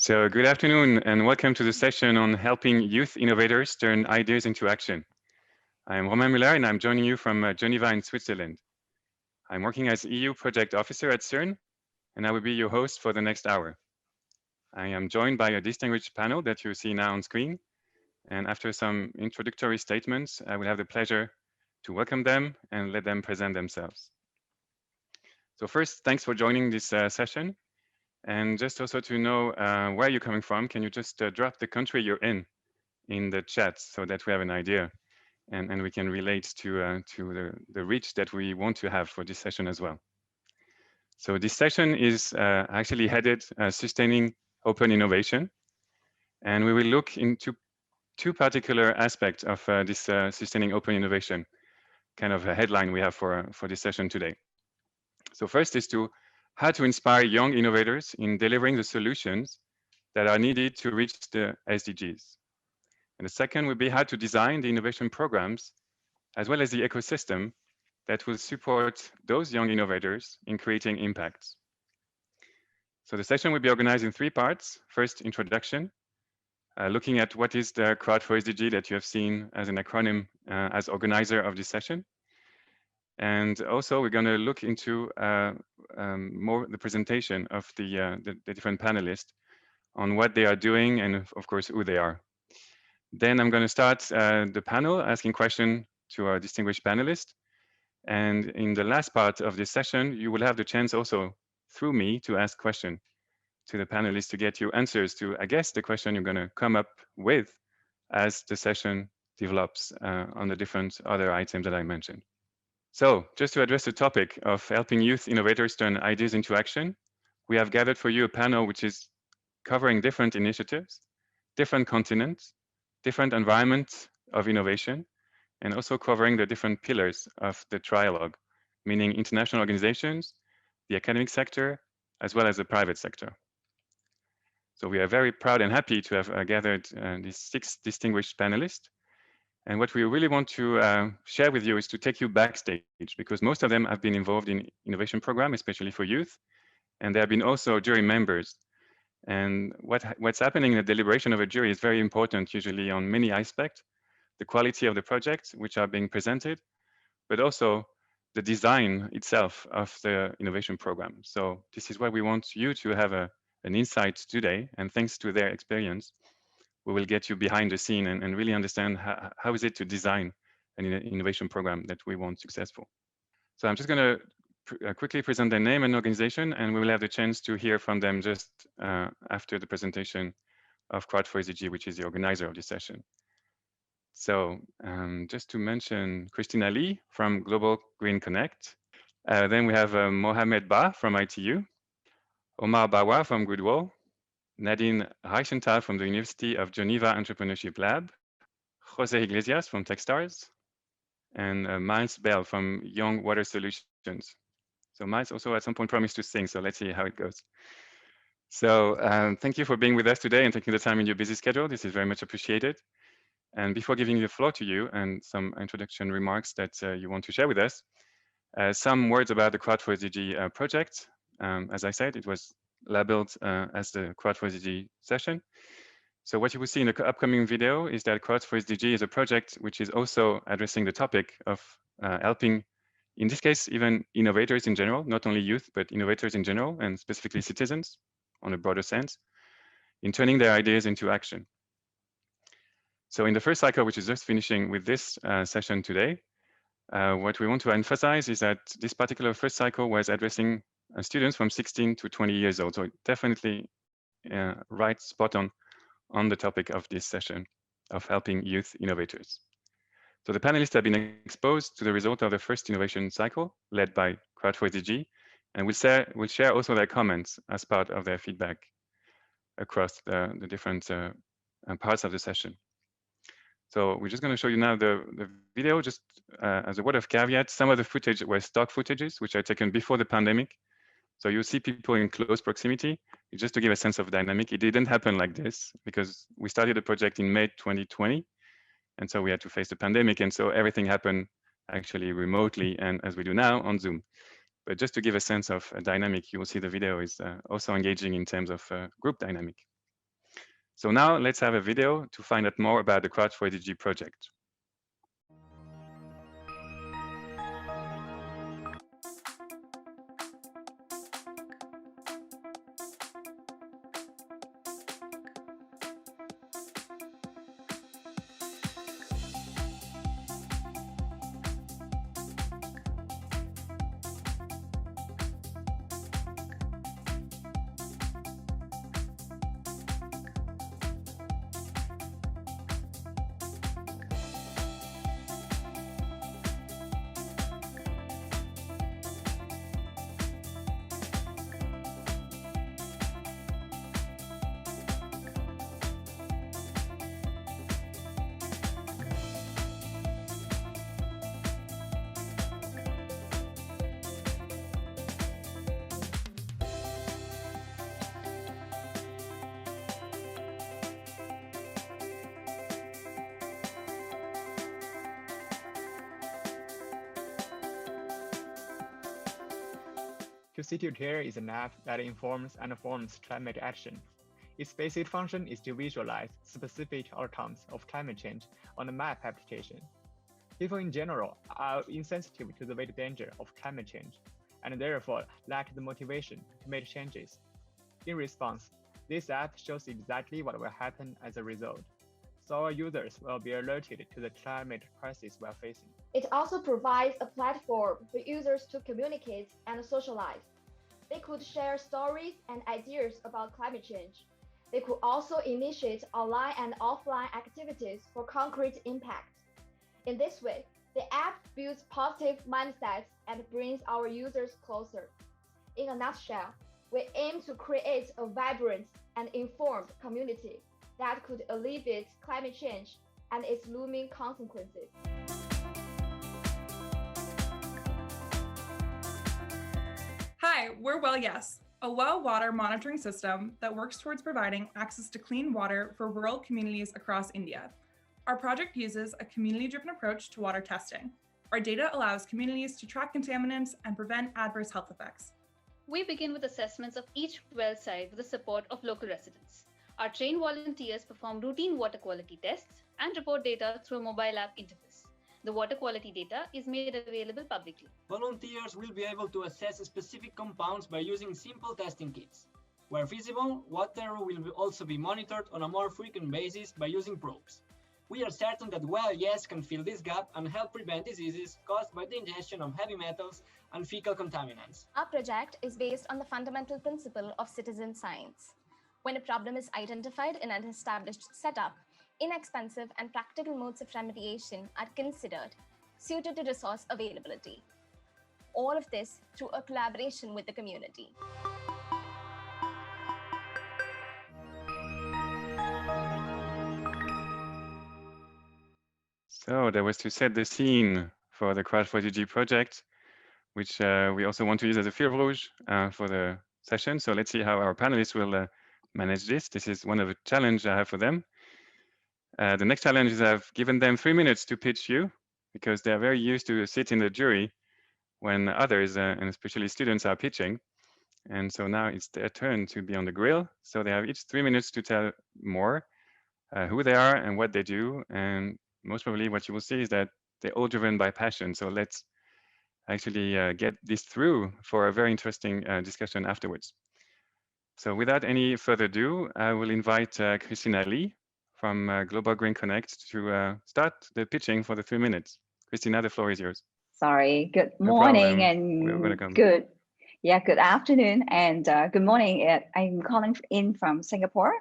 So good afternoon and welcome to the session on helping youth innovators turn ideas into action. I'm Romain Muller and I'm joining you from Geneva in Switzerland. I'm working as EU Project Officer at CERN and I will be your host for the next hour. I am joined by a distinguished panel that you see now on screen. And after some introductory statements, I will have the pleasure to welcome them and let them present themselves. So first, thanks for joining this session. And just also to know where you're coming from, can you just drop the country you're in the chat so that we have an idea and we can relate to the reach that we want to have for this session as well. So this session is actually headed Sustaining Open Innovation. And we will look into two particular aspects of this Sustaining Open Innovation, kind of a headline we have for this session today. So first is how to inspire young innovators in delivering the solutions that are needed to reach the SDGs. And the second would be how to design the innovation programs, as well as the ecosystem that will support those young innovators in creating impacts. So the session will be organized in three parts. First, introduction, looking at what is the Crowd4SDG that you have seen as an acronym as organizer of this session. And also we're going to look into more the presentation of the different panelists on what they are doing and of course who they are. Then I'm going to start the panel asking questions to our distinguished panelists. And in the last part of this session, you will have the chance also through me to ask questions to the panelists to get you answers to, I guess, the question you're going to come up with as the session develops on the different other items that I mentioned. So just to address the topic of helping youth innovators turn ideas into action, we have gathered for you a panel which is covering different initiatives, different continents, different environments of innovation, and also covering the different pillars of the trialogue, meaning international organizations, the academic sector, as well as the private sector. So we are very proud and happy to have gathered these 6 distinguished panelists. And what we really want to share with you is to take you backstage, because most of them have been involved in innovation program, especially for youth, and they have been also jury members. And what's happening in the deliberation of a jury is very important, usually on many aspects, the quality of the projects which are being presented, but also the design itself of the innovation program. So this is why we want you to have an insight today, and thanks to their experience, we will get you behind the scene and really understand how is it to design an innovation program that we want successful. So I'm just going to quickly present their name and organization, and we will have the chance to hear from them just after the presentation of Crowd4SDG, which is the organizer of this session. So just to mention Christina Lee from Global Green Connect. Then we have Mohamed Ba from ITU, Omar Bawa from Goodwall, Nadine Reichenthal from the University of Geneva Entrepreneurship Lab, Jose Iglesias from TechStars, and Miles Bell from Young Water Solutions. So Miles also at some point promised to sing, so let's see how it goes. So thank you for being with us today and taking the time in your busy schedule. This is very much appreciated. And before giving the floor to you and some introduction remarks that you want to share with us, some words about the Crowd4SDG project. As I said, it was labeled as the Crowd4SDG session. So what you will see in the upcoming video is that Crowd4SDG is a project which is also addressing the topic of helping, in this case, even innovators in general, not only youth, but innovators in general, and specifically citizens on a broader sense, in turning their ideas into action. So in the first cycle, which is just finishing with this session today, what we want to emphasize is that this particular first cycle was addressing students from 16 to 20 years old. So definitely right spot on the topic of this session of helping youth innovators. So the panelists have been exposed to the result of the first innovation cycle led by Crowd4SDG, and will share also their comments as part of their feedback across the different parts of the session. So we're just going to show you now the video, just as a word of caveat. Some of the footage were stock footages, which are taken before the pandemic. So you see people in close proximity, just to give a sense of dynamic. It didn't happen like this because we started the project in May 2020. And so we had to face the pandemic. And so everything happened actually remotely and as we do now on Zoom. But just to give a sense of a dynamic, you will see the video is also engaging in terms of group dynamic. So now let's have a video to find out more about the Crowd4SDG project. Constituted here is an app that informs and forms climate action. Its basic function is to visualize specific outcomes of climate change on a map application. People in general are insensitive to the weight danger of climate change and therefore lack the motivation to make changes. In response, this app shows exactly what will happen as a result. So our users will be alerted to the climate crisis we are facing. It also provides a platform for users to communicate and socialize. They could share stories and ideas about climate change. They could also initiate online and offline activities for concrete impact. In this way, the app builds positive mindsets and brings our users closer. In a nutshell, we aim to create a vibrant and informed community that could alleviate climate change and its looming consequences. Hi, we're Well Yes, a well water monitoring system that works towards providing access to clean water for rural communities across India. Our project uses a community-driven approach to water testing. Our data allows communities to track contaminants and prevent adverse health effects. We begin with assessments of each well site with the support of local residents. Our trained volunteers perform routine water quality tests and report data through a mobile app interface. The water quality data is made available publicly. Volunteers will be able to assess specific compounds by using simple testing kits. Where feasible, water will also be monitored on a more frequent basis by using probes. We are certain that Well Yes can fill this gap and help prevent diseases caused by the ingestion of heavy metals and fecal contaminants. Our project is based on the fundamental principle of citizen science. When a problem is identified in an established setup, inexpensive and practical modes of remediation are considered, suited to resource availability. All of this through a collaboration with the community. So that was to set the scene for the Crowd4SDG project, which we also want to use as a fil rouge for the session. So let's see how our panelists will manage this. This is one of the challenges I have for them. The next challenge is I've given them 3 minutes to pitch you, because they're very used to sit in the jury when others, and especially students, are pitching. And so now it's their turn to be on the grill. So they have each 3 minutes to tell more, who they are and what they do. And most probably what you will see is that they're all driven by passion. So let's actually get this through for a very interesting discussion afterwards. So without any further ado, I will invite Christina Lee from Global Green Connect to start the pitching for the 3 minutes. Christina, the floor is yours. Sorry, good No morning problem. and good afternoon and good morning. I'm calling in from Singapore.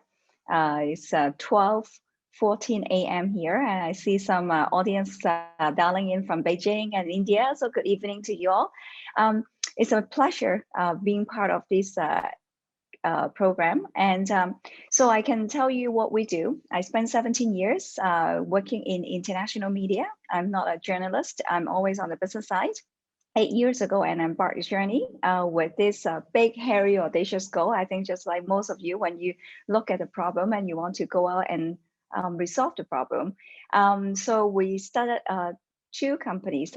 It's 12:14 a.m. here, and I see some audience dialing in from Beijing and India. So good evening to you all. It's a pleasure being part of this program. And so I can tell you what we do. I spent 17 years working in international media. I'm not a journalist. I'm always on the business side. 8 years ago, and I embarked a journey with this big, hairy, audacious goal. I think just like most of you, when you look at a problem and you want to go out and resolve the problem. So we started 2 companies.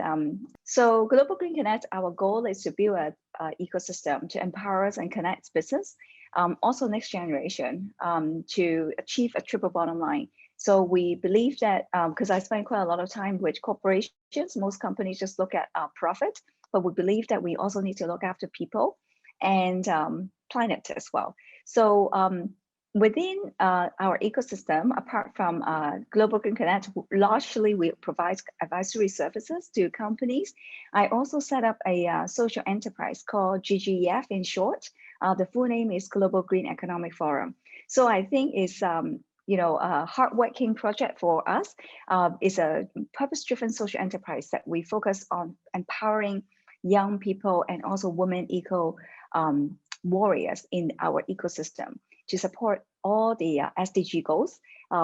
So Global Green Connect, our goal is to build an ecosystem to empower us and connect business also next generation, to achieve a triple bottom line. So we believe that, because I spend quite a lot of time with corporations, most companies just look at profit, but we believe that we also need to look after people and planet as well. So within our ecosystem, apart from Global Green Connect, largely we provide advisory services to companies. I also set up a social enterprise called GGEF in short. The full name is Global Green Economic Forum. So I think it's a hardworking project for us. It's a purpose-driven social enterprise that we focus on empowering young people and also women eco warriors in our ecosystem to support all the SDG goals.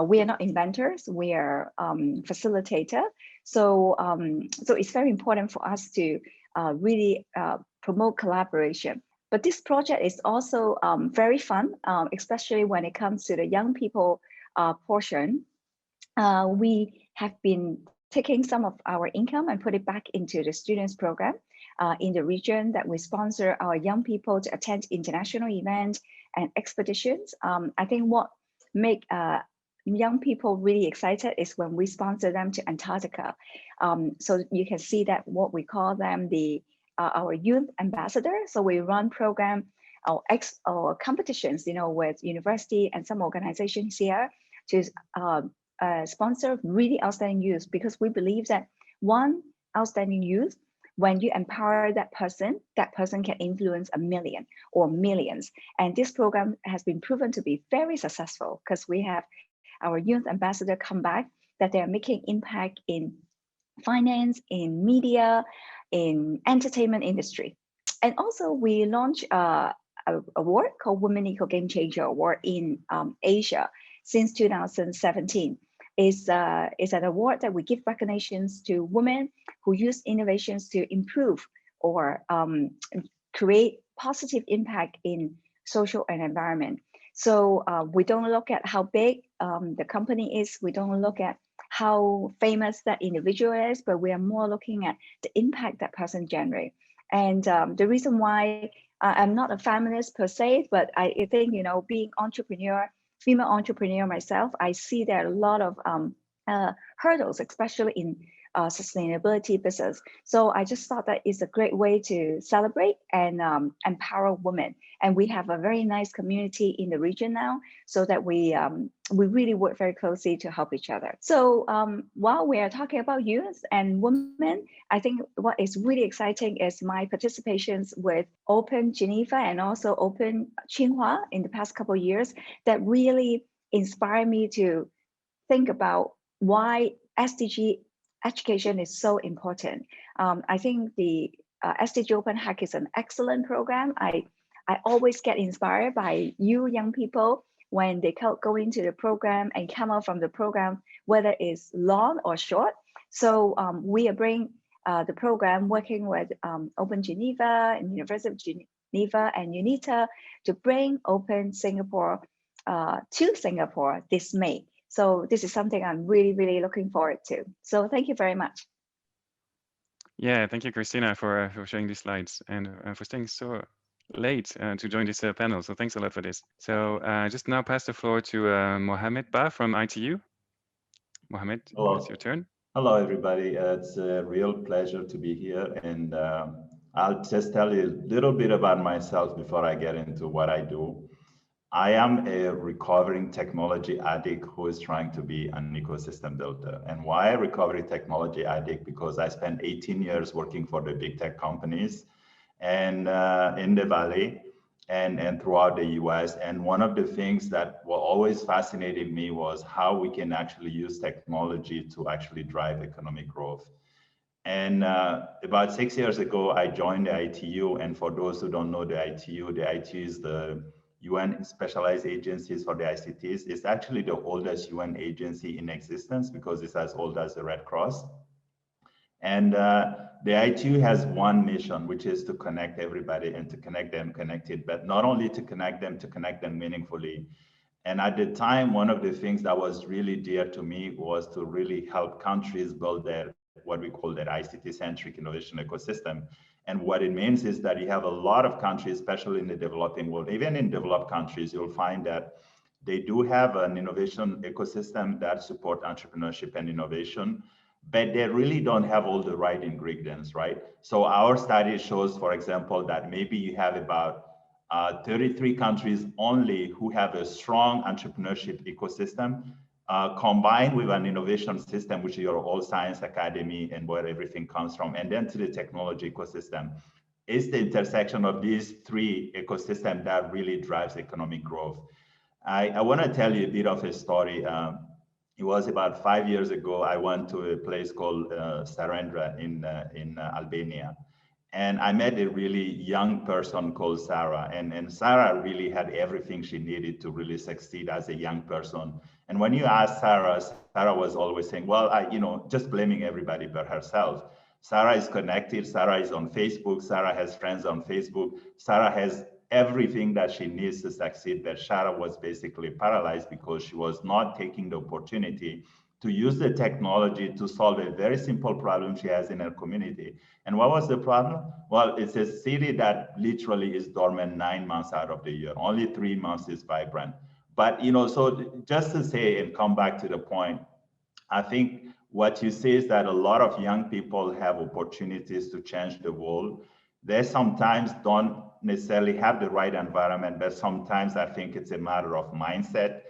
We are not inventors, we are facilitator. So it's very important for us to really promote collaboration. But this project is also very fun, especially when it comes to the young people portion. We have been taking some of our income and put it back into the students program in the region that we sponsor our young people to attend international events and expeditions. I think what make young people really excited is when we sponsor them to Antarctica. So you can see that what we call them our youth ambassador. So we run program or competitions, with university and some organizations here to sponsor really outstanding youth, because we believe that one outstanding youth, when you empower that person can influence 1 million or millions. And this program has been proven to be very successful because we have our youth ambassador come back that they are making impact in finance, in media, in entertainment industry. And also we launched a award called Women Eco Game Changer Award in Asia since 2017. Is an award that we give recognitions to women who use innovations to improve or create positive impact in social and environment. So we don't look at how big the company is, we don't look at how famous that individual is, but we are more looking at the impact that person generates. And the reason why I'm not a feminist per se, but I think, being female entrepreneur myself, I see there are a lot of hurdles, especially in sustainability business. So I just thought that it's a great way to celebrate and empower women. And we have a very nice community in the region now, so that we really work very closely to help each other. So while we are talking about youth and women, I think what is really exciting is my participations with Open Geneva and also Open Tsinghua in the past couple of years that really inspire me to think about why SDG education is so important. I think the SDG Open Hack is an excellent program. I always get inspired by you young people when they go into the program and come out from the program, whether it's long or short. So we are bringing the program working with Open Geneva and University of Geneva and UNITAR to bring Open Singapore to Singapore this May. So this is something I'm really, really looking forward to. So thank you very much. Yeah, thank you, Christina, for sharing these slides and for staying so late to join this panel. So thanks a lot for this. So just now pass the floor to Mohamed Ba from ITU. Mohamed, it's your turn. Hello, everybody. It's a real pleasure to be here. And I'll just tell you a little bit about myself before I get into what I do. I am a recovering technology addict who is trying to be an ecosystem builder. And why a recovery technology addict? Because I spent 18 years working for the big tech companies and in the Valley and throughout the US. And one of the things that always fascinated me was how we can actually use technology to actually drive economic growth. And about 6 years ago, I joined the ITU. And for those who don't know the ITU is the UN specialized agencies for the ICTs. It's actually the oldest UN agency in existence because it's as old as the Red Cross. And the ITU has one mission, which is to connect everybody and to connect them connected, but not only to connect them meaningfully. And at the time, one of the things that was really dear to me was to really help countries build their what we call that ICT-centric innovation ecosystem. And what it means is that you have a lot of countries, especially in the developing world, even in developed countries, you'll find that they do have an innovation ecosystem that support entrepreneurship and innovation, but they really don't have all the right ingredients, right? So our study shows, for example, that maybe you have about 33 countries only who have a strong entrepreneurship ecosystem, combined with an innovation system, which is your all science academy and where everything comes from, and then to the technology ecosystem. It's the intersection of these three ecosystems that really drives economic growth. I want to tell you a bit of a story. It was about 5 years ago. I went to a place called Sarandra in Albania. And I met a really young person called Sarah. And Sarah really had everything she needed to really succeed as a young person. And when you ask Sarah, Sarah was always saying, well, just blaming everybody but herself. Sarah is connected. Sarah is on Facebook. Sarah has friends on Facebook. Sarah has everything that she needs to succeed, but Sarah was basically paralyzed because she was not taking the opportunity to use the technology to solve a very simple problem she has in her community. And what was the problem? Well, it's a city that literally is dormant 9 months out of the year. Only 3 months is vibrant. But, so just to say and come back to the point, I think what you say is that a lot of young people have opportunities to change the world. They sometimes don't necessarily have the right environment, but sometimes I think it's a matter of mindset.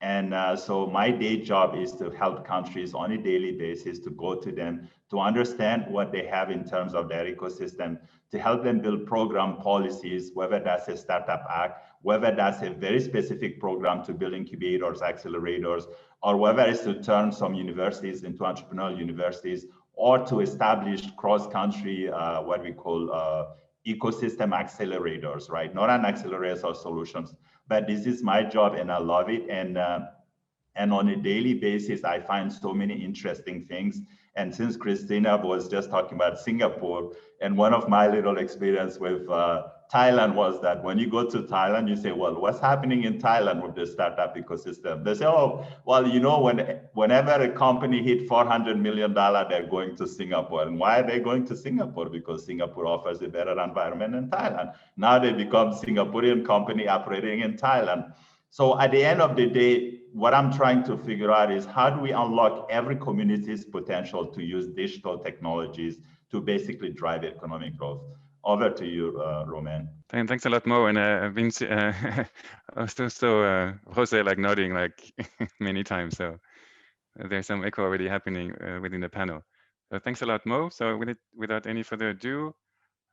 And so my day job is to help countries on a daily basis, to go to them, to understand what they have in terms of their ecosystem, to help them build program policies, whether that's a startup act, whether that's a very specific program to build incubators, accelerators, or whether it's to turn some universities into entrepreneurial universities, or to establish cross-country, what we call ecosystem accelerators, right? Not an accelerators or solutions, but this is my job and I love it. And on a daily basis, I find so many interesting things. And since Christina was just talking about Singapore, and one of my little experience with Thailand was that when you go to Thailand, you say, well, what's happening in Thailand with the startup ecosystem? They say, oh, well, whenever a company hit $400 million, they're going to Singapore. And why are they going to Singapore? Because Singapore offers a better environment than Thailand. Now they become Singaporean company operating in Thailand. So at the end of the day, what I'm trying to figure out is how do we unlock every community's potential to use digital technologies to basically drive economic growth? Over to you, Romain. Thanks a lot, Mo. And I've been Jose like nodding like many times. So there's some echo already happening within the panel. So thanks a lot, Mo. So without any further ado,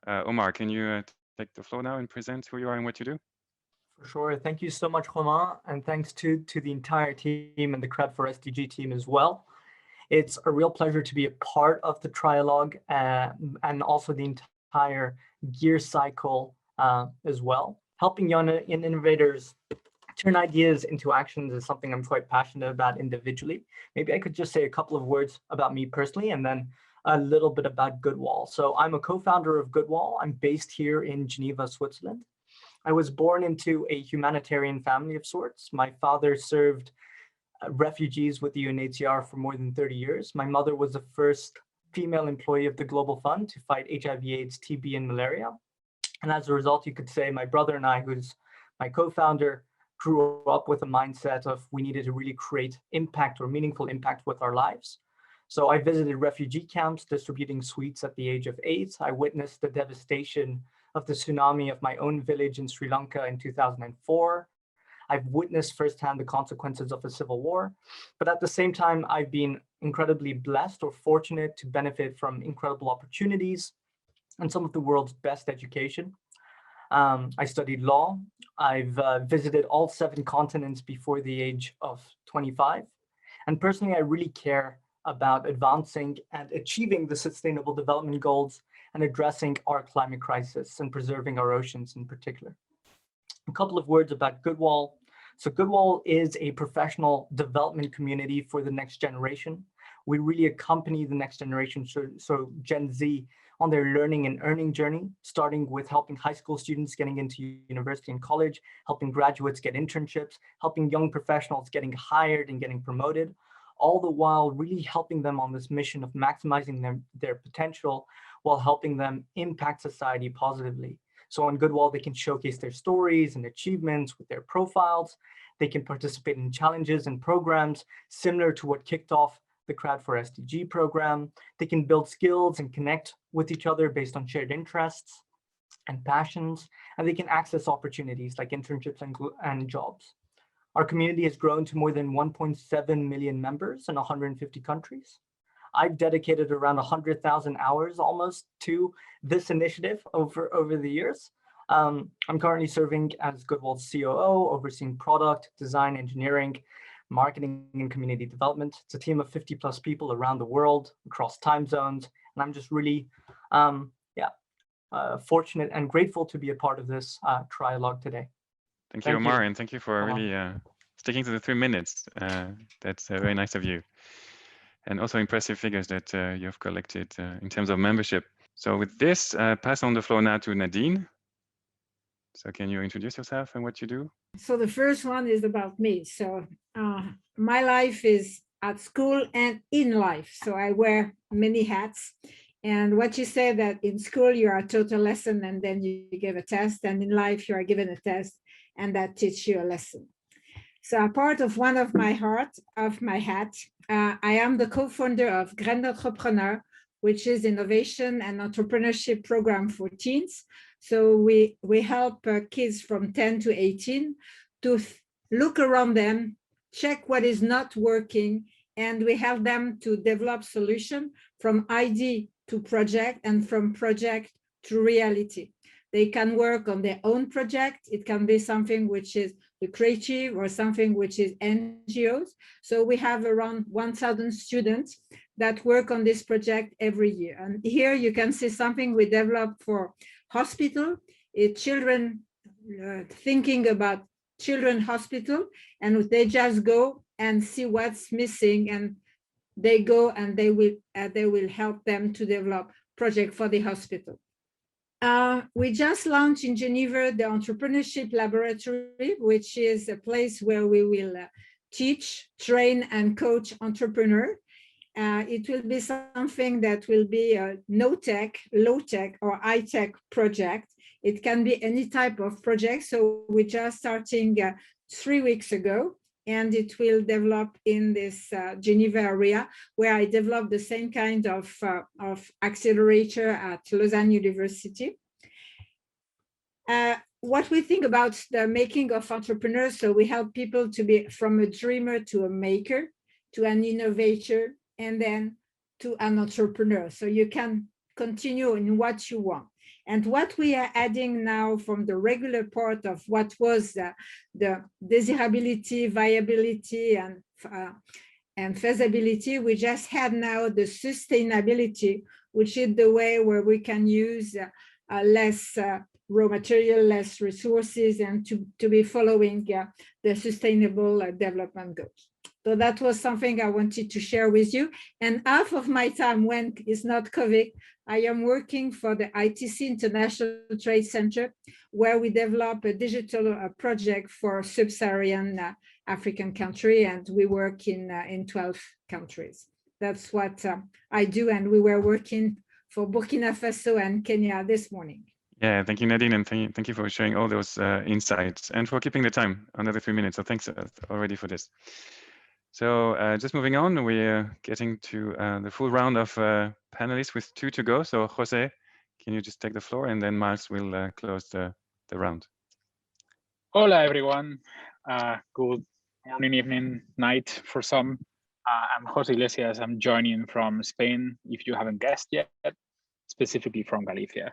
Omar, can you take the floor now and present who you are and what you do? For sure. Thank you so much, Romain, and thanks to the entire team and the Crowd4SDG team as well. It's a real pleasure to be a part of the trialogue and also the entire gear cycle as well. Helping young innovators turn ideas into actions is something I'm quite passionate about individually. Maybe I could just say a couple of words about me personally and then a little bit about Goodwall. So I'm a co-founder of Goodwall. I'm based here in Geneva, Switzerland. I was born into a humanitarian family of sorts. My father served refugees with the UNITAR for more than 30 years. My mother was the first female employee of the Global Fund to fight HIV/AIDS, TB, and malaria. And as a result, you could say my brother and I, who's my co-founder, grew up with a mindset of we needed to really create impact or meaningful impact with our lives. So I visited refugee camps distributing sweets at the age of 8. I witnessed the devastation of the tsunami of my own village in Sri Lanka in 2004. I've witnessed firsthand the consequences of a civil war, but at the same time, I've been incredibly blessed or fortunate to benefit from incredible opportunities and some of the world's best education. I studied law. I've visited all 7 continents before the age of 25. And personally, I really care about advancing and achieving the Sustainable Development Goals and addressing our climate crisis and preserving our oceans in particular. A couple of words about Goodwall. So Goodwall is a professional development community for the next generation. We really accompany the next generation, so Gen Z, on their learning and earning journey, starting with helping high school students getting into university and college, helping graduates get internships, helping young professionals getting hired and getting promoted, all the while really helping them on this mission of maximizing their potential while helping them impact society positively. So on Goodwall, they can showcase their stories and achievements with their profiles. They can participate in challenges and programs similar to what kicked off the Crowd4SDG program. They can build skills and connect with each other based on shared interests and passions, and they can access opportunities like internships and jobs. Our community has grown to more than 1.7 million members in 150 countries. I've dedicated around 100,000 hours almost to this initiative over the years. I'm currently serving as Goodwall's COO, overseeing product, design, engineering, marketing, and community development. It's a team of 50+ people around the world, across time zones, and I'm just really fortunate and grateful to be a part of this trialogue today. Thank you, Omar, and thank you for really sticking to the 3 minutes. That's very nice of you. And also impressive figures that you have collected in terms of membership. So with this, pass on the floor now to Nadine. So can you introduce yourself and what you do? So the first one is about me. So my life is at school and in life. So I wear many hats. And what you said that in school you are taught a lesson and then you give a test, and in life you are given a test and that teaches you a lesson. So a part of one of my hat, I am the co-founder of Grand Entrepreneur, which is innovation and entrepreneurship program for teens. So we help kids from 10 to 18 to look around them, check what is not working, and we help them to develop solution from idea to project and from project to reality. They can work on their own project. It can be something which is creative or something which is NGOs. So we have around 1,000 students that work on this project every year. And here you can see something we developed for hospital, children thinking about children hospital, and they just go and see what's missing, and they go and they will help them to develop project for the hospital. We just launched in Geneva the Entrepreneurship Laboratory, which is a place where we will teach, train, and coach entrepreneurs. It will be something that will be a no-tech, low-tech, or high-tech project. It can be any type of project. So we're just starting 3 weeks ago, and it will develop in this Geneva area, where I developed the same kind of accelerator at Lausanne University. What we think about the making of entrepreneurs, so we help people to be from a dreamer to a maker, to an innovator, and then to an entrepreneur. So you can continue in what you want. And what we are adding now from the regular part of what was the desirability, viability, and feasibility, we just had now the sustainability, which is the way where we can use less raw material, less resources, and to be following the sustainable development goals. So that was something I wanted to share with you. And half of my time when it's not COVID, I am working for the ITC International Trade Center, where we develop a digital project for sub-Saharan African country, and we work in 12 countries. That's what I do, and we were working for Burkina Faso and Kenya this morning. Yeah, thank you, Nadine, and thank you for sharing all those insights and for keeping the time, another 3 minutes. So thanks already for this. So just moving on, we're getting to the full round of panelists with 2 to go. So Jose, can you just take the floor, and then Miles will close the round. Hola, everyone. Good morning, evening, night for some. I'm Jose Iglesias. I'm joining from Spain, if you haven't guessed yet, specifically from Galicia,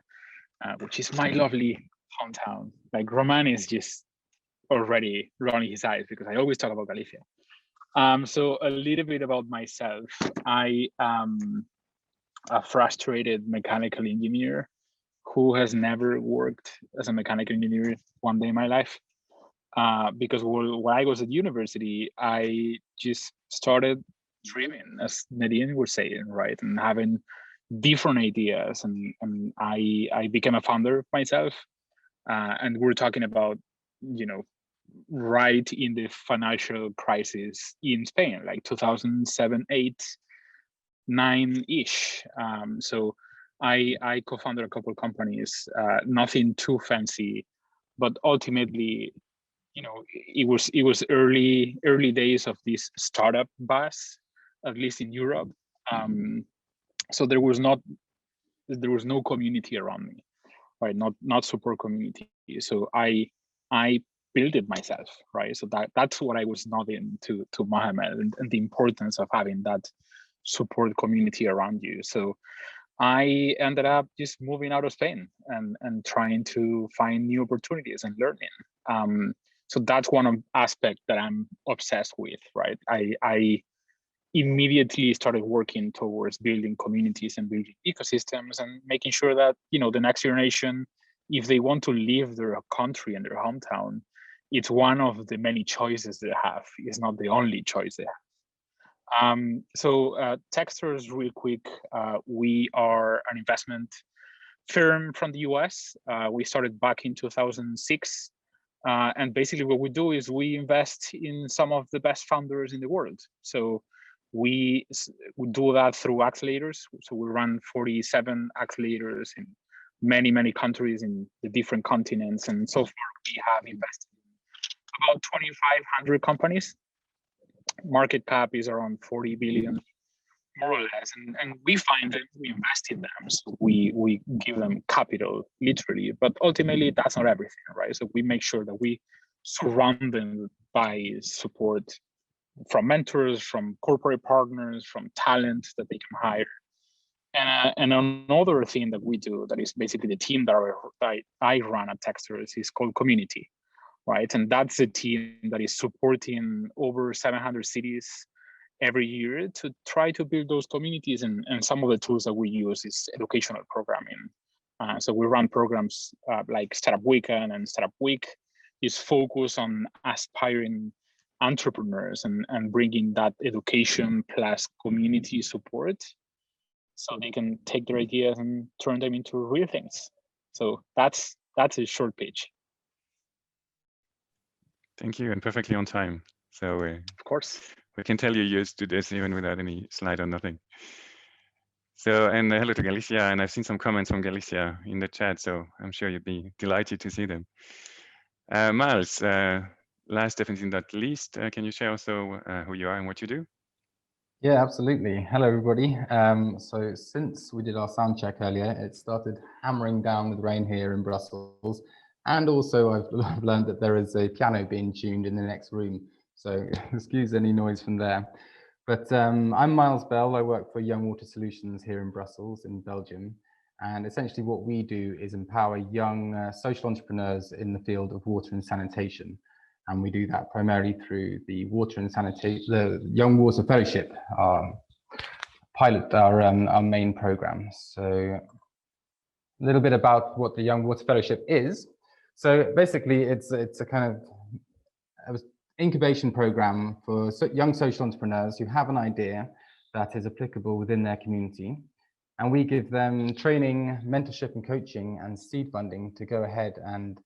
which is my lovely hometown. Like Romain is just already rolling his eyes because I always talk about Galicia. So a little bit about myself. I am a frustrated mechanical engineer who has never worked as a mechanical engineer one day in my life. Because when I was at university, I just started dreaming, as Nadine was saying, right? And having different ideas. And I became a founder myself. And we're talking about, right in the financial crisis in Spain, like 2007, 8, 9-ish. So I co-founded a couple of companies, nothing too fancy, but ultimately, you know, it was early days of this startup buzz, at least in Europe. So there was no community around me, right? Not support community. So I built it myself, right? So that's what I was nodding to Mohamed, and the importance of having that support community around you. So I ended up just moving out of Spain and trying to find new opportunities and learning. So that's one aspect that I'm obsessed with, right? I immediately started working towards building communities and building ecosystems and making sure that, you know, the next generation, if they want to leave their country and their hometown, it's one of the many choices they have. It's not the only choice they have. So TechStars, real quick, we are an investment firm from the US. We started back in 2006. And basically what we do is we invest in some of the best founders in the world. So we do that through accelerators. So we run 47 accelerators in many countries in the different continents. And so far we have invested in about 2,500 companies. Market cap is around 40 billion, more or less. And we find that we invest in them. So we give them capital, literally, but ultimately that's not everything, right? So we make sure that we surround them by support from mentors, from corporate partners, from talent that they can hire. And another thing that we do that is basically the team that I run at TechStars is called Community, right? And that's a team that is supporting over 700 cities every year to try to build those communities. And some of the tools that we use is educational programming. So we run programs like Startup Weekend and Startup Week is focused on aspiring entrepreneurs and bringing that education plus community support so they can take their ideas and turn them into real things. So that's a short pitch. Thank you, and perfectly on time. So of course, we can tell you used to this even without any slide or nothing. So, and hello to Galicia, and I've seen some comments from Galicia in the chat, so I'm sure you'd be delighted to see them. Miles, last definitely not least, can you share also who you are and what you do? Yeah, absolutely. Hello, everybody. So since we did our sound check earlier, it started hammering down with rain here in Brussels. And also I've learned that there is a piano being tuned in the next room. So excuse any noise from there. But I'm Miles Bell. I work for Young Water Solutions here in Brussels in Belgium. And essentially what we do is empower young social entrepreneurs in the field of water and sanitation. And we do that primarily through the Water and Sanitation, the Young Water Fellowship, our main program. So a little bit about what the Young Water Fellowship is. So basically, it's a kind of incubation program for young social entrepreneurs who have an idea that is applicable within their community. And we give them training, mentorship and coaching and seed funding to go ahead and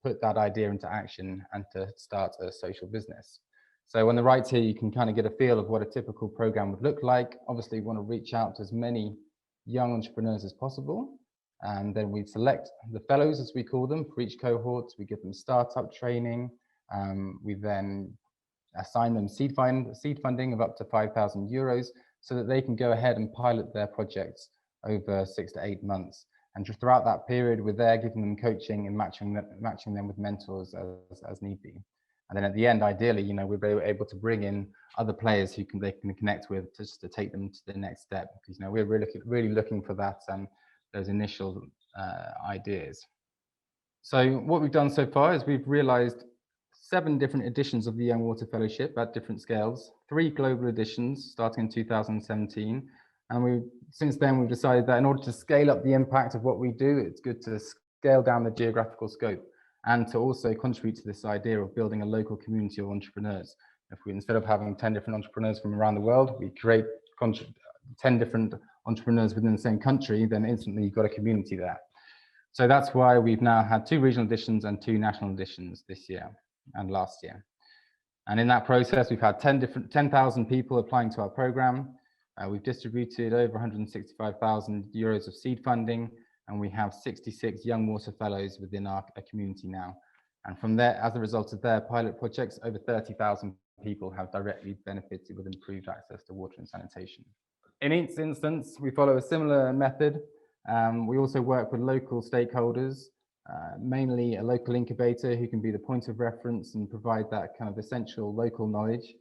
put that idea into action and to start a social business. So on the right here, you can kind of get a feel of what a typical program would look like. Obviously, we want to reach out to as many young entrepreneurs as possible. And then we select the fellows, as we call them, for each cohort. We give them startup training. We then assign them seed funding of up to 5,000 euros so that they can go ahead and pilot their projects over 6 to 8 months. And just throughout that period, we're there giving them coaching and matching them with mentors as need be. And then at the end, ideally, we're able to bring in other players who they can connect with just to take them to the next step. Because we're really looking for that those initial ideas. So what we've done so far is we've realized 7 different editions of the Young Water Fellowship at different scales, 3 global editions starting in 2017. And since then, we've decided that in order to scale up the impact of what we do, it's good to scale down the geographical scope and to also contribute to this idea of building a local community of entrepreneurs. If we, instead of having 10 different entrepreneurs from around the world, we create 10 different entrepreneurs within the same country, then instantly you've got a community there. So that's why we've now had 2 regional editions and 2 national editions this year. and last year. And in that process, we've had 10,000 people applying to our program. We've distributed over 165,000 euros of seed funding, and we have 66 young water fellows within our community now. And from there, as a result of their pilot projects, over 30,000 people have directly benefited with improved access to water and sanitation. In each instance, we follow a similar method. We also work with local stakeholders, mainly a local incubator who can be the point of reference and provide that kind of essential local knowledge,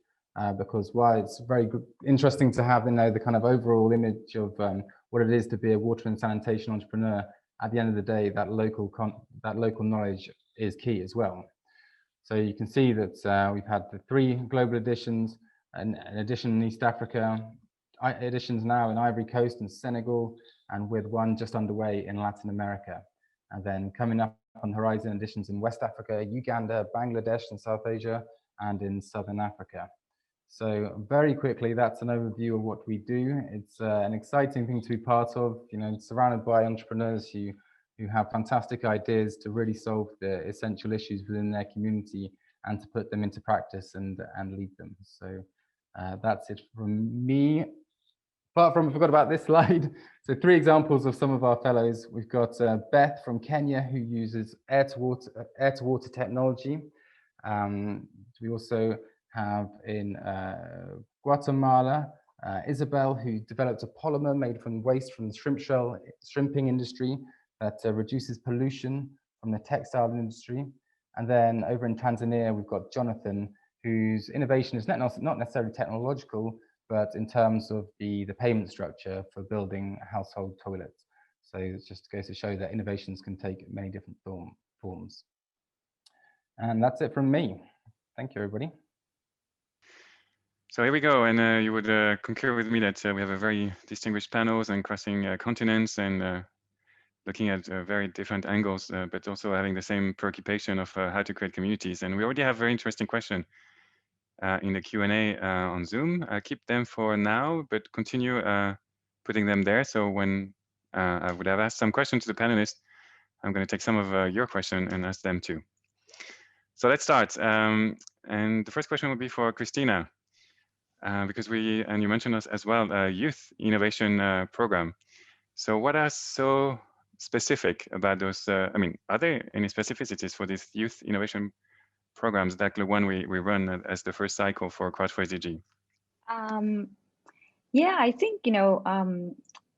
because while it's very interesting to have the kind of overall image of what it is to be a water and sanitation entrepreneur, at the end of the day, that local knowledge is key as well. So you can see that we've had the 3 global editions, and an edition in East Africa, editions now in Ivory Coast and Senegal, and with one just underway in Latin America. And then coming up on the horizon, editions in West Africa, Uganda, Bangladesh and South Asia, and in Southern Africa. So very quickly, that's an overview of what we do. It's an exciting thing to be part of, surrounded by entrepreneurs who have fantastic ideas to really solve the essential issues within their community and to put them into practice and lead them. So that's it from me. Apart from, I forgot about this slide. So 3 examples of some of our fellows. We've got Beth from Kenya, who uses air-to-water technology. We also have in Guatemala, Isabel, who developed a polymer made from waste from the shrimping industry that reduces pollution from the textile industry. And then over in Tanzania, we've got Jonathan, whose innovation is not necessarily technological, but in terms of the payment structure for building household toilets. So it just goes to show that innovations can take many different forms. And that's it from me. Thank you, everybody. So here we go, and you would concur with me that we have a very distinguished panels and crossing continents and looking at very different angles, but also having the same preoccupation of how to create communities. And we already have a very interesting question in the Q&A on Zoom. Keep them for now, but continue putting them there. So when I would have asked some questions to the panelists, I'm going to take some of your question and ask them too. So let's start. And the first question will be for Christina, because you mentioned us as well, a youth innovation program. So what are so specific about those? I mean, are there any specificities for these youth innovation programs, like the one we run as the first cycle for Crowd4SDG? Yeah, I think,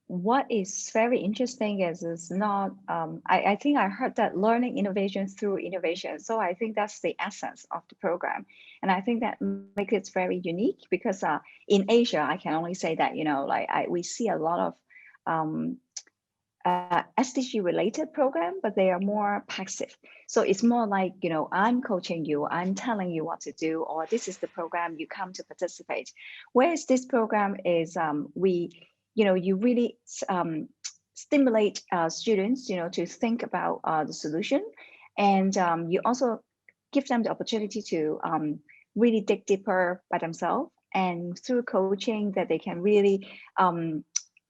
what is very interesting is not, I think I heard that learning innovation through innovation. So I think that's the essence of the program. And I think that makes it very unique because in Asia, I can only say that, we see a lot of SDG related program, but they are more passive. So it's more like, I'm coaching you, I'm telling you what to do, or this is the program you come to participate. Whereas this program is, you really stimulate students, to think about the solution. And you also give them the opportunity to really dig deeper by themselves. And through coaching that they can really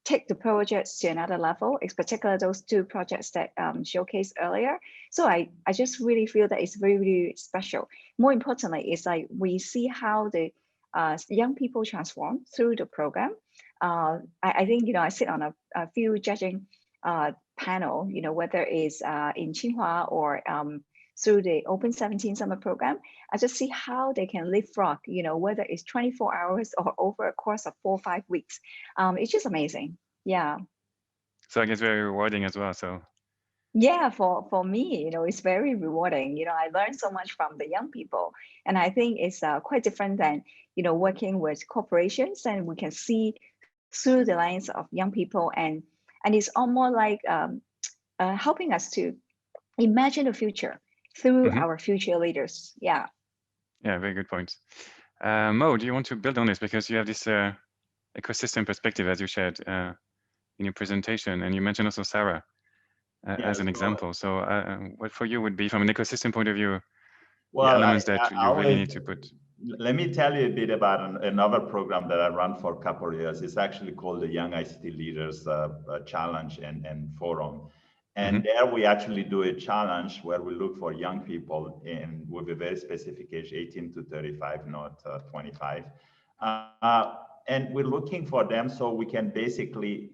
take the projects to another level, in particular those 2 projects that showcased earlier. So I just really feel that it's very, really special. More importantly, it's like we see how the young people transform through the program. I think, I sit on a few judging panel, whether it's in Tsinghua or through the Open 17 summer program. I just see how they can leapfrog, whether it's 24 hours or over a course of 4 or 5 weeks. It's just amazing. Yeah. So I guess very rewarding as well. So yeah, for me, it's very rewarding. I learned so much from the young people, and I think it's quite different than working with corporations, and we can see through the lens of young people, and it's all more like helping us to imagine the future through our future leaders. Yeah. Yeah, very good point. Mo, do you want to build on this, because you have this ecosystem perspective as you shared in your presentation, and you mentioned also Sarah as an example. So what for you would be, from an ecosystem point of view, the elements that you really need to put? Let me tell you a bit about another program that I run for a couple of years. It's actually called the Young ICT Leaders Challenge and Forum. And there we actually do a challenge where we look for young people with a very specific age, 18 to 35, not 25. And we're looking for them so we can basically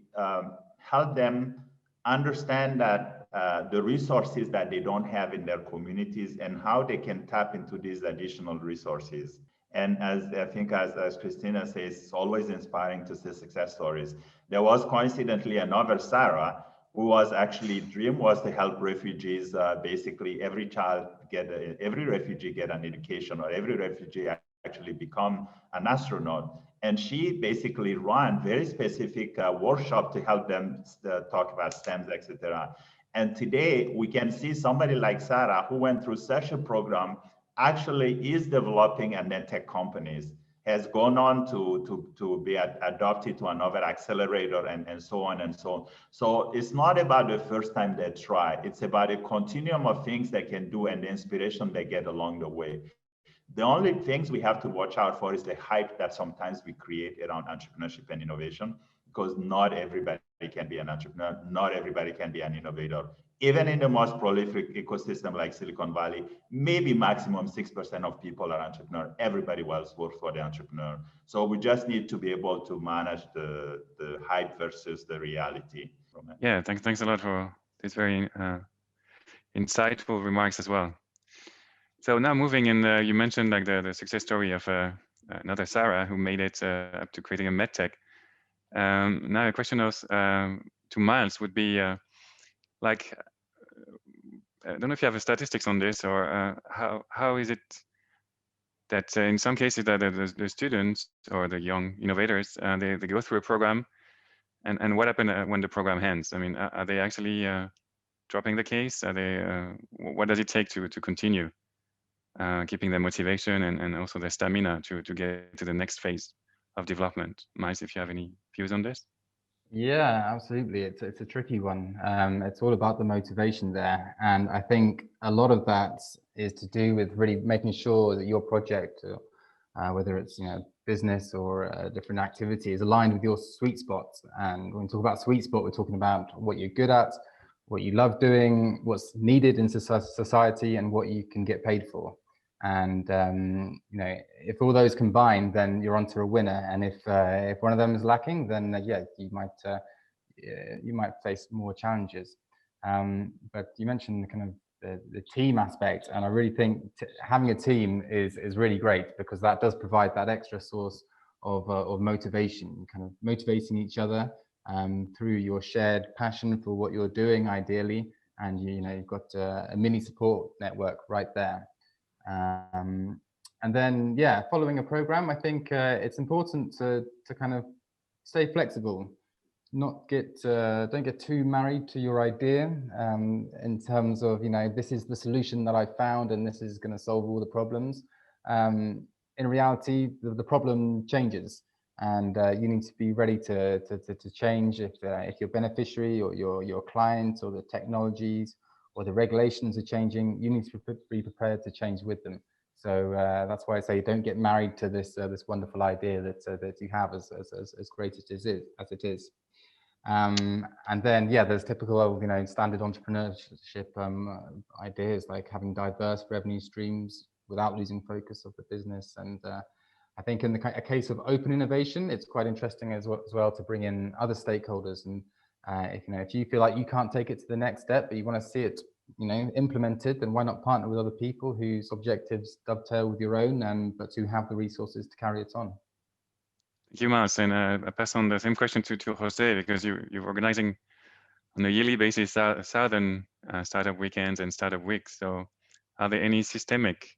help them understand that the resources that they don't have in their communities and how they can tap into these additional resources. And as I think, as Christina says, it's always inspiring to see success stories. There was coincidentally another Sarah who was actually, dream was to help refugees. Basically, every refugee get an education, or every refugee actually become an astronaut. And she basically ran very specific workshop to help them talk about STEM, etc. And today we can see somebody like Sarah, who went through such a program, actually is developing and then tech companies, has gone on to be adopted to another accelerator and so on and so on. So it's not about the first time they try, it's about a continuum of things they can do and the inspiration they get along the way. The only things we have to watch out for is the hype that sometimes we create around entrepreneurship and innovation, because not everybody can be an entrepreneur, not everybody can be an innovator. Even in the most prolific ecosystem like Silicon Valley, maybe maximum 6% of people are entrepreneurs. Everybody else works for the entrepreneur. So we just need to be able to manage the hype versus the reality. Yeah, thanks a lot for these very insightful remarks as well. So now moving in, you mentioned like the success story of another Sarah who made it up to creating a medtech. Now a question to Miles would be like, I don't know if you have statistics on this, or how is it that in some cases that the students or the young innovators, they go through a program, and what happens when the program ends? I mean, are they actually dropping the case? Are they? What does it take to continue keeping their motivation and also their stamina to get to the next phase of development? Miles, if you have any views on this? Yeah, absolutely. It's a tricky one. It's all about the motivation there. And I think a lot of that is to do with really making sure that your project, whether it's business or a different activity, is aligned with your sweet spot. And when we talk about sweet spot, we're talking about what you're good at, what you love doing, what's needed in society, and what you can get paid for. And if all those combine, then you're onto a winner. And if one of them is lacking, then yeah, you might face more challenges. But you mentioned kind of the team aspect, and I really think having a team is really great, because that does provide that extra source of motivation, kind of motivating each other through your shared passion for what you're doing, ideally, and you've got a mini support network right there. And then, yeah, following a program, I think it's important to kind of stay flexible, don't get too married to your idea in terms of, this is the solution that I found and this is going to solve all the problems. In reality, the problem changes, and you need to be ready to change if your beneficiary or your client or the technologies or the regulations are changing. You need to be prepared to change with them. So that's why I say don't get married to this wonderful idea that you have, as great as it is. And then, yeah, there's typical standard entrepreneurship ideas, like having diverse revenue streams without losing focus of the business. And I think in a case of open innovation, it's quite interesting as well to bring in other stakeholders. And if you feel like you can't take it to the next step, but you want to see it implemented, then why not partner with other people whose objectives dovetail with your own, but who have the resources to carry it on. Thank you, Miles. And I pass on the same question to Jose, because you're organizing on a yearly basis Southern startup weekends and startup weeks. So are there any systemic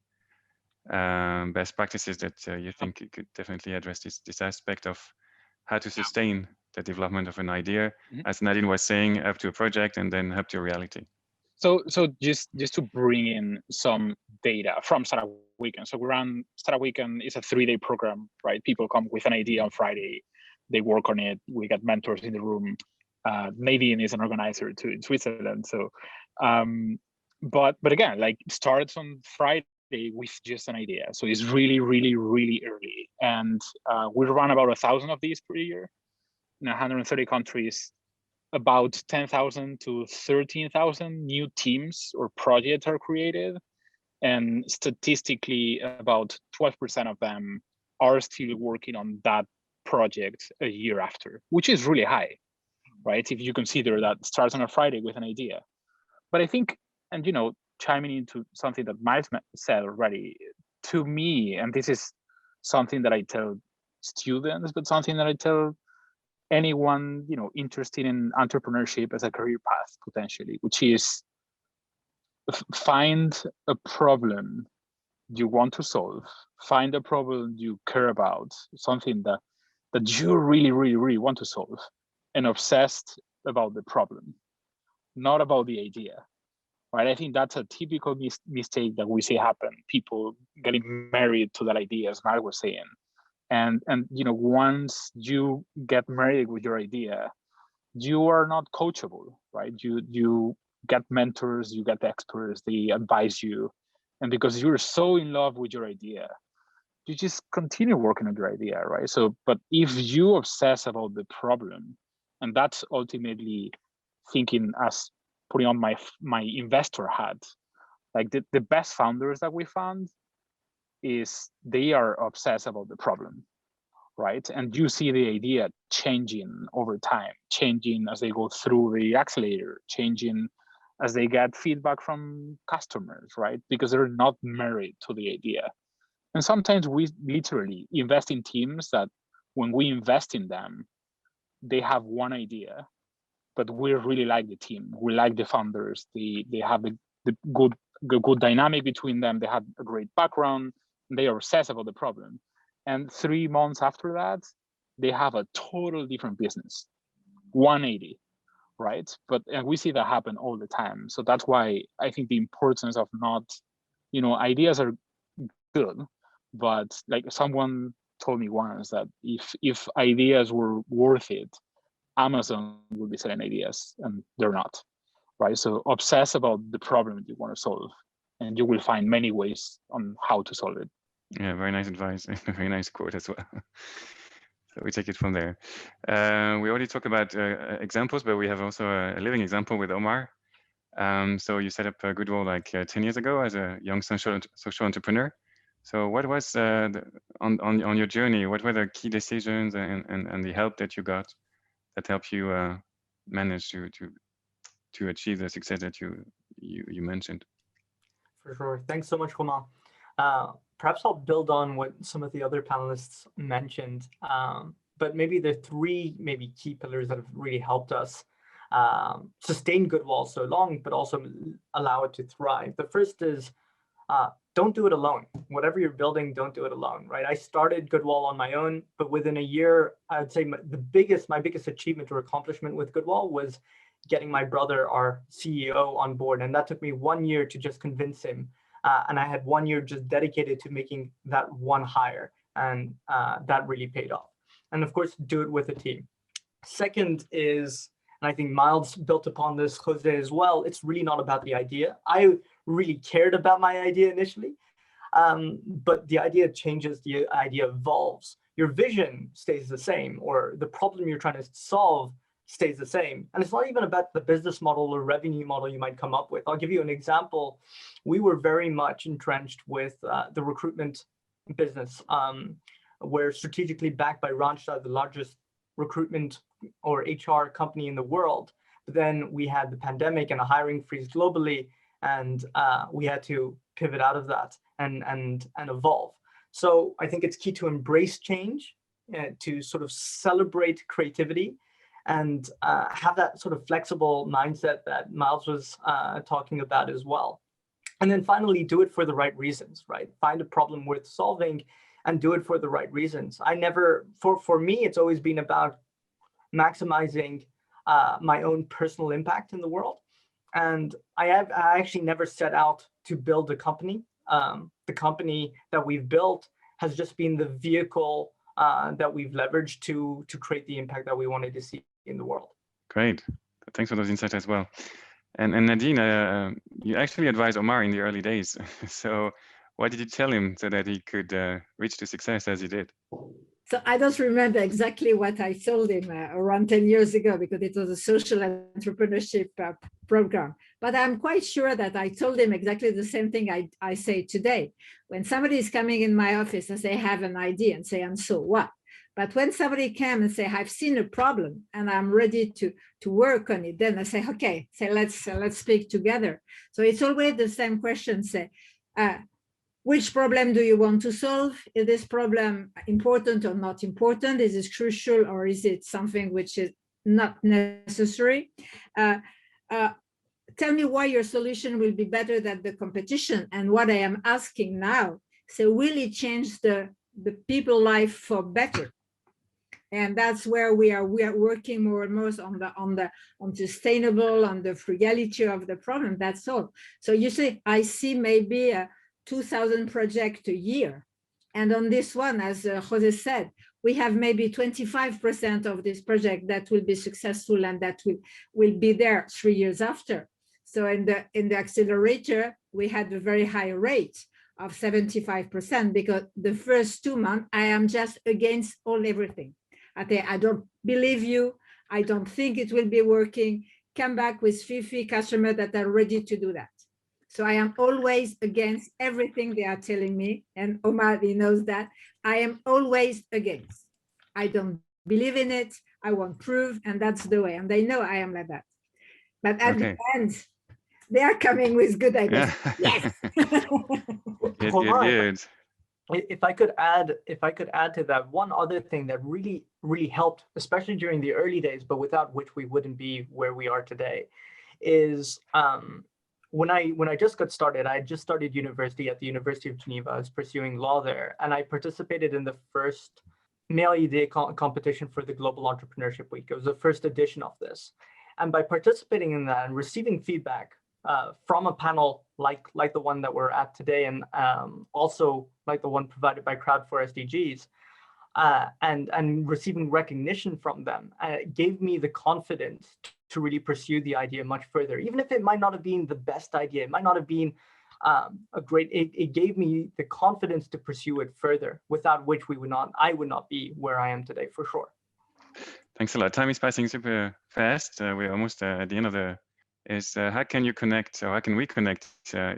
best practices that you think you could definitely address this aspect of how to sustain the development of an idea, as Nadine was saying, up to a project and then up to a reality? So just to bring in some data from Startup Weekend. So we run Startup Weekend is a 3-day program, right? People come with an idea on Friday, they work on it. We got mentors in the room. Nadine is an organizer too in Switzerland. So, but again, like, starts on Friday with just an idea. So it's really, really, really early. And we run about 1,000 of these per year in 130 countries. about 10,000 to 13,000 new teams or projects are created. And statistically, about 12% of them are still working on that project a year after, which is really high, right? If you consider that starts on a Friday with an idea. But I think, and chiming into something that Miles said already, to me, and this is something that I tell students, but something that I tell anyone interested in entrepreneurship as a career path potentially, which is find a problem you want to solve, find a problem you care about, something that you really, really, really want to solve, and obsessed about the problem, not about the idea, right? I think that's a typical mistake that we see happen. People getting married to that idea, as Mark was saying. And once you get married with your idea, you are not coachable, right? You get mentors, you get experts, they advise you. And because you're so in love with your idea, you just continue working on your idea, right? So, but if you obsess about the problem, and that's ultimately thinking as putting on my investor hat, like the best founders that we found is they are obsessed about the problem, right? And you see the idea changing over time, changing as they go through the accelerator, changing as they get feedback from customers, right? Because they're not married to the idea. And sometimes we literally invest in teams that when we invest in them, they have one idea, but we really like the team. We like the founders. They have the good dynamic between them. They have a great background. And they are obsessed about the problem. And 3 months after that, they have a total different business, 180, right? And we see that happen all the time. So that's why I think the importance of not, ideas are good, but like someone told me once that if ideas were worth it, Amazon would be selling ideas, and they're not, right? So obsess about the problem you want to solve, and you will find many ways on how to solve it. Yeah, very nice advice. Very nice quote as well. So we take it from there. We already talked about examples, but we have also a living example with Omar. So you set up Goodwall like 10 years ago as a young social entrepreneur. So what was on your journey? What were the key decisions and the help that you got that helped you manage to achieve the success that you mentioned? For sure. Thanks so much, Romain. Perhaps I'll build on what some of the other panelists mentioned, but maybe the three key pillars that have really helped us sustain Goodwall so long, but also allow it to thrive. The first is don't do it alone. Whatever you're building, don't do it alone, right? I started Goodwall on my own, but within a year, I'd say my biggest achievement or accomplishment with Goodwall was getting my brother, our CEO, on board. And that took me 1 year to just convince him. And I had 1 year just dedicated to making that one hire. And that really paid off. And of course, do it with a team. Second is, and I think Miles built upon this, Jose as well, it's really not about the idea. I really cared about my idea initially, but the idea changes, the idea evolves. Your vision stays the same, or the problem you're trying to solve stays the same. And it's not even about the business model or revenue model you might come up with. I'll give you an example. We were very much entrenched with the recruitment business. We're strategically backed by Randstad, the largest recruitment or HR company in the world. But then we had the pandemic and a hiring freeze globally, and we had to pivot out of that and evolve. So I think it's key to embrace change, to sort of celebrate creativity, and have that sort of flexible mindset that Miles was talking about as well. And then finally, do it for the right reasons, right? Find a problem worth solving and do it for the right reasons. For me, it's always been about maximizing my own personal impact in the world. And I actually never set out to build a company. The company that we've built has just been the vehicle that we've leveraged to create the impact that we wanted to see in the world. Great. Thanks for those insights as well. And Nadine, you actually advised Omar in the early days. So what did you tell him so that he could reach the success as he did? So I don't remember exactly what I told him around 10 years ago, because it was a social entrepreneurship program. But I'm quite sure that I told him exactly the same thing I say today. When somebody is coming in my office and say, I have an idea, and say, and so what? But when somebody came and say, I've seen a problem and I'm ready to work on it, then I say, okay, so let's speak together. So it's always the same question, say, which problem do you want to solve? Is this problem important or not important? Is it crucial, or is it something which is not necessary? Tell me why your solution will be better than the competition. And what I am asking now, so will it change the people life for better? And that's where we are working more and more on sustainable, on the frugality of the problem. That's all. So you see, I see maybe a 2,000 projects a year. And on this one, as Jose said, we have maybe 25% of this project that will be successful and that will be there 3 years after. So in the accelerator, we had a very high rate of 75%, because the first 2 months, I am just against everything. I don't believe you. I don't think it will be working. Come back with 50 customers that are ready to do that. So I am always against everything they are telling me. And Omar, he knows that. I am always against. I don't believe in it. I want proof. And that's the way. And they know I am like that. But at the end, they are coming with good ideas. Yeah. Yes. Good. If I could add to that, one other thing that really helped, especially during the early days, but without which we wouldn't be where we are today, is when I just got started. I just started university at the University of Geneva. I was pursuing law there, and I participated in the first Male Idea competition for the Global Entrepreneurship Week. It was the first edition of this, and by participating in that and receiving feedback from a panel like the one that we're at today, and also like the one provided by Crowd4SDGs, and receiving recognition from them, gave me the confidence to really pursue the idea much further, even if it might not have been the best idea. It might not have been it gave me the confidence to pursue it further, without which I would not be where I am today, for sure. Thanks a lot. Time is passing super fast. We're almost at the end of how can you connect, or how can we connect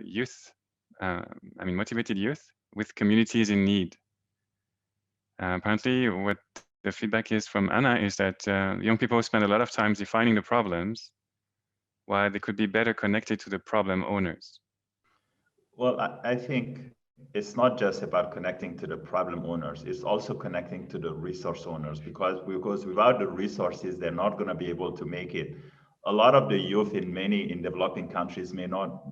youth, motivated youth, with communities in need? Apparently, what the feedback is from Anna is that young people spend a lot of time defining the problems, while they could be better connected to the problem owners. Well, I think it's not just about connecting to the problem owners, it's also connecting to the resource owners, because without the resources, they're not going to be able to make it. A lot of the youth in developing countries may not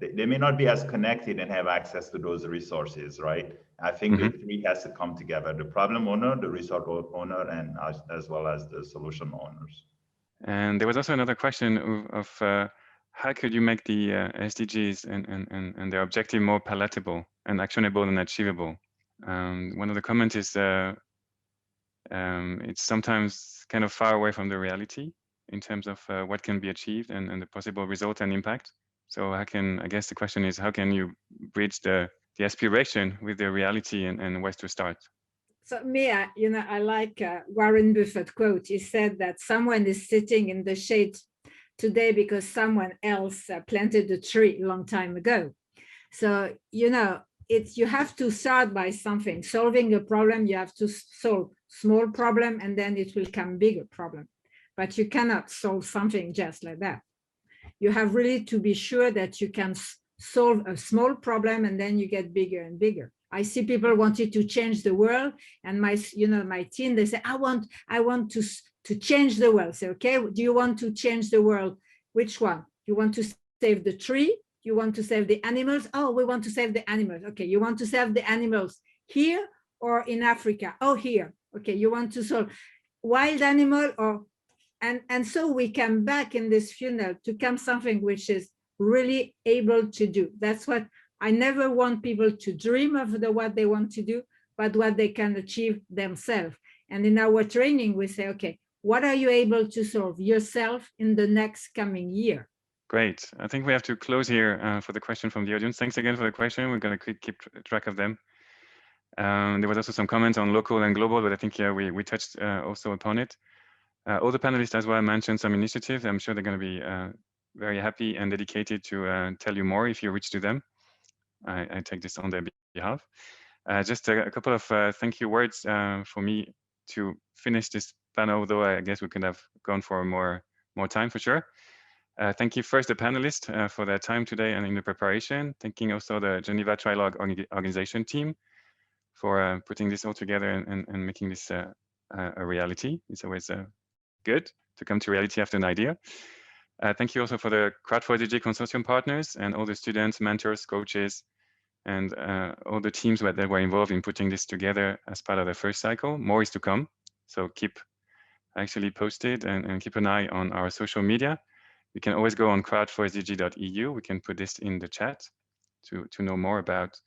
be as connected and have access to those resources, right? I think the three has to come together: the problem owner, the resource owner, and as well as the solution owners. And there was also another question of how could you make the SDGs and their objective more palatable and actionable and achievable? One of the comments is it's sometimes kind of far away from the reality in terms of what can be achieved and the possible result and impact. So I guess the question is, how can you bridge the aspiration with the reality and where to start? So I like Warren Buffett quote. He said that someone is sitting in the shade today because someone else planted a tree a long time ago. So, you have to start by something. Solving a problem, you have to solve small problem, and then it will come bigger problem. But you cannot solve something just like that. You have really to be sure that you can solve a small problem, and then you get bigger and bigger. I see people wanted to change the world, and my team, they say, I want to change the world. Say, okay, do you want to change the world? Which one? You want to save the tree? You want to save the animals? Oh, we want to save the animals. Okay, you want to save the animals here or in Africa? Oh, here. Okay, you want to solve wild animal or and so we come back in this funnel to come something which is really able to do. That's what I never want people to dream of what they want to do, but what they can achieve themselves. And in our training, we say, okay, what are you able to solve yourself in the next coming year? Great. I think we have to close here for the question from the audience. Thanks again for the question. We're going to keep track of them. There was also some comments on local and global, but I think we touched also upon it. All the panelists as well mentioned some initiatives. I'm sure they're going to be very happy and dedicated to tell you more if you reach to them. I take this on their behalf. Just a couple of thank you words for me to finish this panel, although I guess we could have gone for more time for sure. Thank you first the panelists for their time today and in the preparation. Thanking also the Geneva Trilogue organization team for putting this all together and making this a reality. It's always good to come to reality after an idea. Thank you also for the Crowd4SDG consortium partners and all the students, mentors, coaches, and all the teams that were involved in putting this together as part of the first cycle. More is to come, so keep actually posted and keep an eye on our social media. You can always go on crowd4sdg.eu. We can put this in the chat to know more about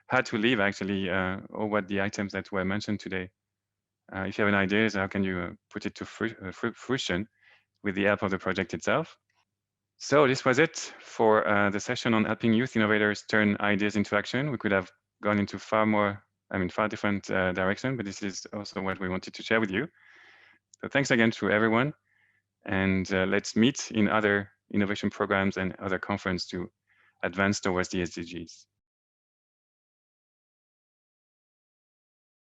how to live actually, or what the items that were mentioned today. If you have any ideas, how can you put it to fruition with the help of the project itself? So this was it for the session on helping youth innovators turn ideas into action. We could have gone into far different direction, but this is also what we wanted to share with you. So thanks again to everyone, and let's meet in other innovation programs and other conferences to advance towards the SDGs.